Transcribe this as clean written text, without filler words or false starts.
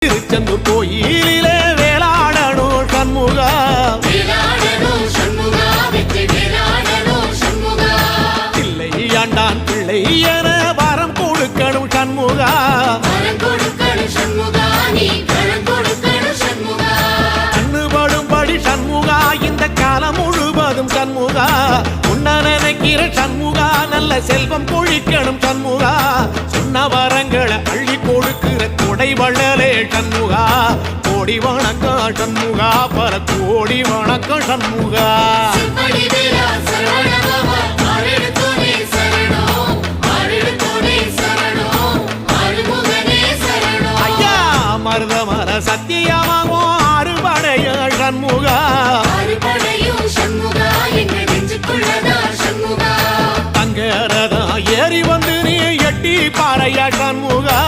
திருச்செந்தூர் கோயிலிலே வேளாடணும் சண்முகா, பிள்ளை ஆண்டான் பிள்ளை என வரம் கொடுக்கணும் சண்முகா, கண்ணுபடும்படி சண்முகா இந்த காலம் முழுவதும் சண்முகா, உன்ன நினைக்கிற சண்முகா நல்ல செல்வம் பொழிக்கணும் சண்முகா, சொன்ன வரங்களை அள்ளி கொடுக்கிற கொடை வள்ளலே சண்முகா, கோடி வணக்கம் சண்முகா, பல கோடி வணக்கம் சண்முகா. ஐயா மருதமர சத்தியமாகும் அறுபடைய சண்முகா, தங்கரதா ஏறி வந்து நீ எட்டி பாறையா சண்முகா.